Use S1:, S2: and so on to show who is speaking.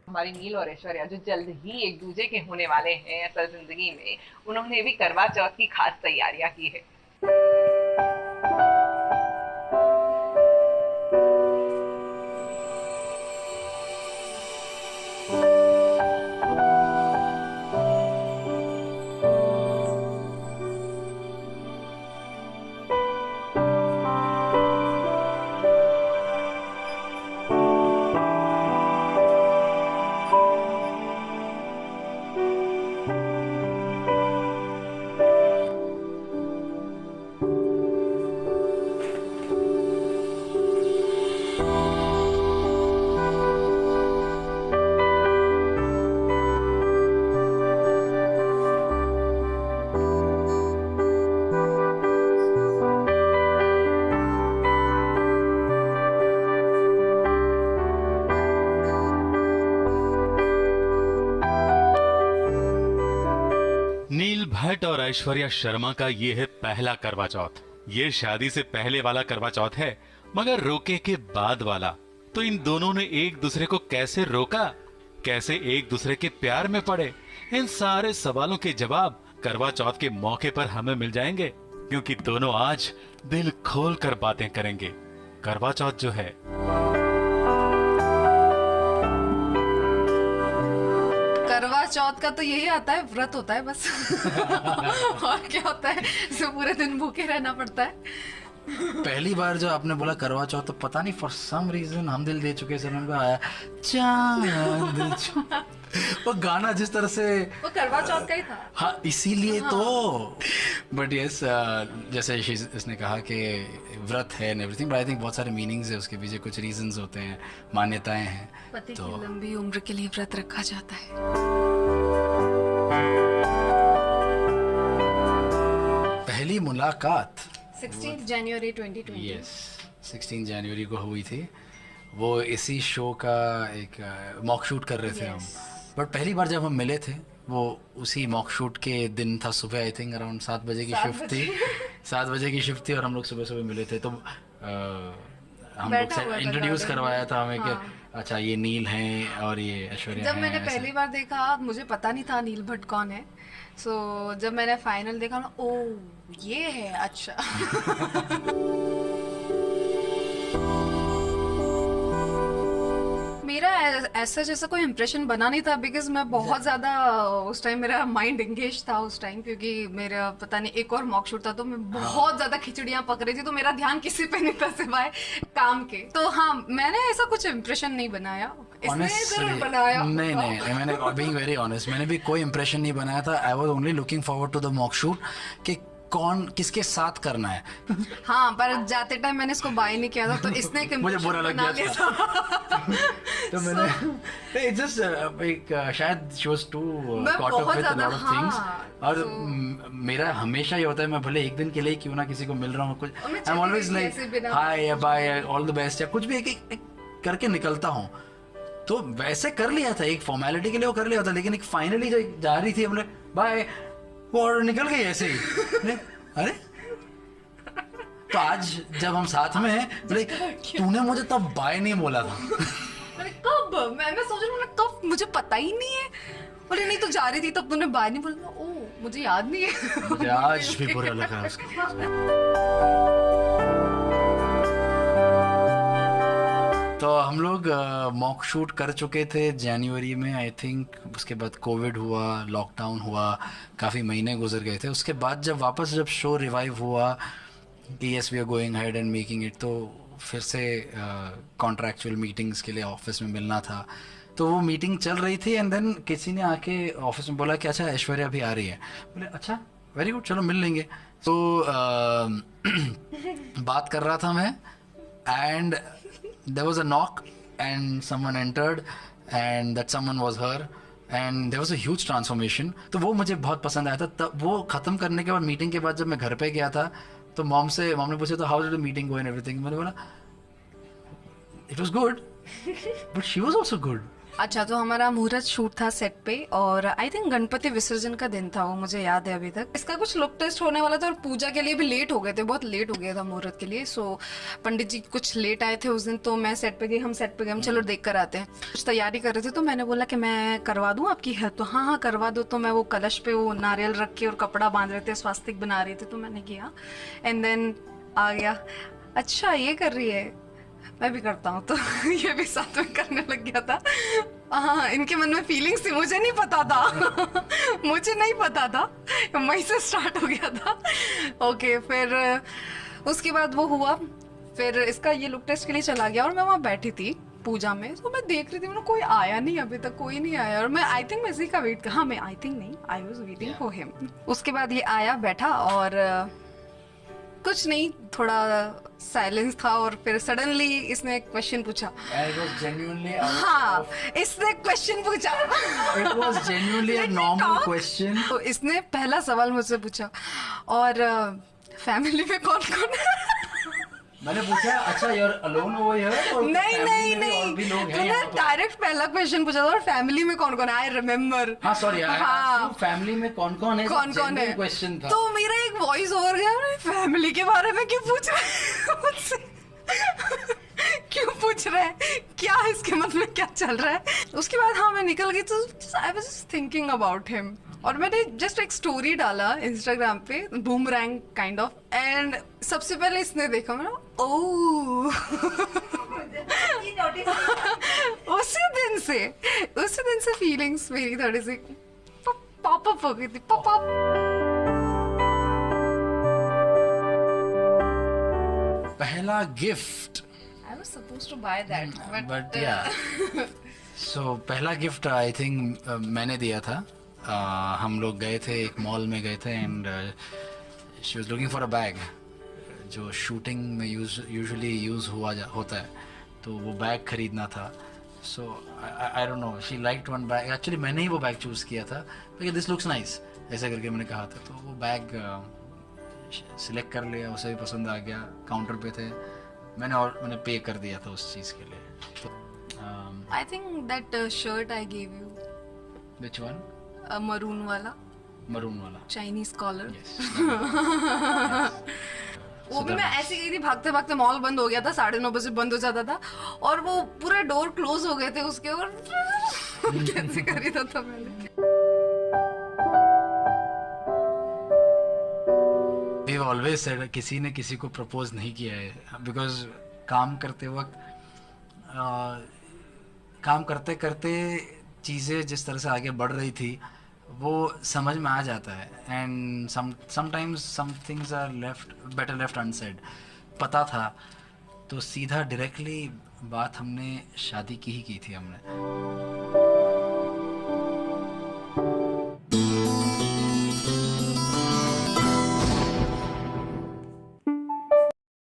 S1: हमारी नील और ऐश्वर्या जो जल्द ही एक दूसरे के होने वाले हैं असल जिंदगी में, उन्होंने भी करवा चौथ की खास तैयारियां की है।
S2: नील भट्ट और ऐश्वर्या शर्मा का ये है पहला करवा चौथ। ये शादी से पहले वाला करवा चौथ है, मगर रोके के बाद वाला। तो इन दोनों ने एक दूसरे को कैसे रोका, कैसे एक दूसरे के प्यार में पड़े, इन सारे सवालों के जवाब करवा चौथ के मौके पर हमें मिल जाएंगे, क्योंकि दोनों आज दिल खोल कर बातें करेंगे। करवा चौथ जो है
S3: करवा चौथ का तो यही आता है, व्रत होता है बस। और क्या होता है, जो पूरे दिन भूखे रहना पड़ता है।
S4: पहली बार जो आपने बोला करवा चौथ, तो पता नहीं फॉर सम रीजन हम दिल दे चुके सर उनको आया चांद। वो गाना जिस तरह से
S3: वो करवा चौथ का ही था।
S4: हाँ, इसीलिए तो। बट यस, जैसे इसने कहा कि व्रत है and everything, but I think बहुत सारे मीनिंग्स है उसके पीछे, कुछ रीजंस होते हैं, मान्यताएं हैं।
S3: पति
S4: तो
S3: की लंबी उम्र के लिए व्रत रखा जाता है।
S4: पहली मुलाकात
S3: 16 जनवरी 2020।
S4: यस 16 जनवरी को हुई थी। वो इसी शो का एक मॉक शूट कर रहे थे हम। बट पहली बार जब हम मिले थे, वो उसी मॉक शूट के दिन था। सुबह आई थिंक अराउंड 7 बजे की शिफ्ट थी। 7 बजे की शिफ्ट थी और हम लोग सुबह सुबह मिले थे। तो हम लोग से इंट्रोड्यूस करवाया था हमें कि अच्छा ये नील हैं और ये ऐश्वर्या
S3: जब मैंने पहली बार देखा, मुझे पता नहीं था नील भट्ट कौन है। सो जब मैंने फाइनल देखा ना, ओ ये है, अच्छा। मेरा ऐसा जैसा कोई इम्प्रेशन बना नहीं था, बिकॉज मैं बहुत ज्यादा उस टाइम मेरा माइंड एंगेज था उस टाइम, क्योंकि मेरा पता नहीं एक और मॉक शूट था, तो मैं बहुत ज्यादा खिचड़ियां पक रही थी, तो मेरा ध्यान किसी पे नहीं था सिवाय काम के। तो हाँ, मैंने ऐसा कुछ इम्प्रेशन नहीं बनाया। इसने जरूर बनाया।
S4: नहीं, मैंने बीइंग वेरी ऑनेस्ट, मैंने भी कोई इम्प्रेशन नहीं बनाया था। I was only looking forward to the mock shoot कि कौन किसके साथ करना है।
S3: हाँ, पर जाते टाइम मैंने इसको बाय नहीं किया था, तो इसने एक
S4: मुझे बुरा लग
S3: बना
S4: गया
S3: लिया
S4: था। तो मैंने इट्स जस्ट एक शायद she was too caught up with a lot of things. और मेरा हमेशा ये होता है, मैं भले एक दिन के लिए क्यों ना किसी को मिल रहा हूँ, कुछ आई एम ऑलवेज लाइक हाय या बाय, ऑल द बेस्ट या कुछ भी एक करके निकलता हूँ। तो वैसे कर लिया था, एक फॉर्मेलिटी के लिए वो कर लिया था, लेकिन एक फाइनली जो जा रही थी हमने बाय, वो और निकल गई ऐसे ही। अरे तो आज जब हम साथ में हैं, बोले तूने मुझे तब बाय नहीं बोला था।
S3: कब? मैं सोच रही हूँ कब, मुझे पता ही नहीं है। बोले नहीं, तो जा रही थी तब तूने बाय नहीं बोला। ओ मुझे याद नहीं है।
S4: मुझे आज भी बुरा लग रहा है उसके लिए। तो हम लोग मॉक शूट कर चुके थे जनवरी में आई थिंक। उसके बाद कोविड हुआ, लॉकडाउन हुआ, काफ़ी महीने गुजर गए थे। उसके बाद जब शो रिवाइव हुआ कि yes we are going head and making it, तो फिर से कॉन्ट्रैक्चुअल मीटिंग्स के लिए ऑफिस में मिलना था। तो वो मीटिंग चल रही थी एंड देन किसी ने आके ऑफिस में बोला कि अच्छा ऐश्वर्या भी आ रही है। बोले अच्छा वेरी गुड, चलो मिल लेंगे। तो बात कर रहा था मैं and there was a knock and someone entered and that someone was her and there was a huge transformation। तो वो मुझे बहुत पसंद आया था। तब वो ख़त्म करने के बाद, मीटिंग के बाद जब मैं घर पे गया था, तो मॉम ने पूछा तो how did the meeting go and everything. मैंने बोला it was good but she was also good.
S3: अच्छा, तो हमारा मुहूर्त शूट था सेट पे और आई थिंक गणपति विसर्जन का दिन था वो, मुझे याद है अभी तक। इसका कुछ लुक टेस्ट होने वाला था और पूजा के लिए भी लेट हो गए थे, बहुत लेट हो गया था मुहूर्त के लिए। सो पंडित जी कुछ लेट आए थे उस दिन, तो मैं सेट पे गई, हम सेट पे गए, हम चलो देख कर आते हैं। कुछ तैयारी कर रहे थे तो मैंने बोला कि मैं करवा दूं आपकी हेल्प, तो हाँ हाँ करवा दो। तो मैं वो कलश पे वो नारियल रख के और कपड़ा बांध रहे थे, स्वास्तिक बना रहे थे, तो मैंने किया एंड देन आ गया, अच्छा ये कर रही है, मैं भी करता हूँ, तो ये भी साथ में करने लग गया था। हाँ, इनके मन में फीलिंग्स थी, मुझे नहीं पता था मुझे नहीं पता था, वहीं से स्टार्ट हो गया था। ओके, फिर उसके बाद वो हुआ, फिर इसका ये लुक टेस्ट के लिए चला गया और मैं वहाँ बैठी थी पूजा में, तो मैं देख रही थी, मतलब कोई आया नहीं, अभी तक कोई नहीं आया, और मैं आई थिंक मैं इसी का वेट, हाँ मैं आई थिंक नहीं, I was waiting for him. उसके बाद ये आया, बैठा और कुछ नहीं, थोड़ा साइलेंस था और फिर सडनली इसने एक क्वेश्चन पूछा।
S4: It was genuinely
S3: हाँ, इसने क्वेश्चन पूछा।
S4: It was genuinely a
S3: Let me
S4: normal
S3: talk.
S4: question.
S3: तो इसने पहला सवाल मुझसे पूछा, और फैमिली में कौन कौन है?
S4: मैंने पूछा अच्छा you're alone over here और
S3: नहीं
S4: family
S3: नहीं
S4: में भी और भी
S3: नहीं,
S4: लोग हैं
S3: तूने
S4: यहाँ पर?
S3: डायरेक्ट पहला क्वेश्चन पूछा था और फैमिली में कौन कौन है, आई रिमेम्बर।
S4: हाँ सॉरी,
S3: हाँ,
S4: फैमिली में कौन कौन है,
S3: कौन कौन है
S4: क्वेश्चन था।
S3: तो मेरा एक वॉइस ओवर गया, फैमिली के बारे में क्यों पूछ रहे हैं मुझसे क्यों पूछ रहे हैं, क्या है इसके मन में, क्या चल रहा है। उसके बाद हाँ मैं निकल गई, तो I was just thinking about him, और मैंने जस्ट एक स्टोरी डाला इंस्टाग्राम पे, बूमरैंग काइंड ऑफ, एंड सबसे पहले इसने देखा, मैं ओह उसी दिन से फीलिंग्स मेरी थोड़ी सी पॉप अप हो गई थी, पॉप अप।
S4: पहला gift,
S3: I was supposed to buy that,
S4: but yeah. So पहला गिफ्ट आई थिंक मैंने दिया था। हम लोग गए थे, एक मॉल में गए थे and she was looking for a bag जो शूटिंग में यूजुअली यूज़ होता है, तो वो बैग खरीदना था। So I don't know, she liked one bag, actually मैंने ही वो बैग चूज़ किया था, क्योंकि दिस लुक्स नाइस ऐसे करके मैंने कहा था, तो वो बैग सिलेक्ट कर लिया, उसे भी पसंद आ गया, काउंटर पे थे, मैंने पे कर दिया था उस चीज़ के लिए। तो
S3: I think that shirt I gave you,
S4: which one?
S3: maroon वाला,
S4: मरून वाला,
S3: Chinese collar।
S4: yes.
S3: वो भी मैं ऐसे गई थी, भागते भागते मॉल बंद हो गया था, 9:30 बजे बंद हो जाता था, और वो पूरे डोर क्लोज हो गए थे उसके, और कैसे खरीदा था मैंने।
S4: We've always said किसी ने किसी को प्रपोज नहीं किया है, बिकॉज काम करते वक्त काम करते करते चीज़ें जिस तरह से आगे बढ़ रही थी वो समझ में आ जाता है, and sometimes some things are better left unsaid. पता था तो सीधा डायरेक्टली बात हमने शादी की ही की थी हमने।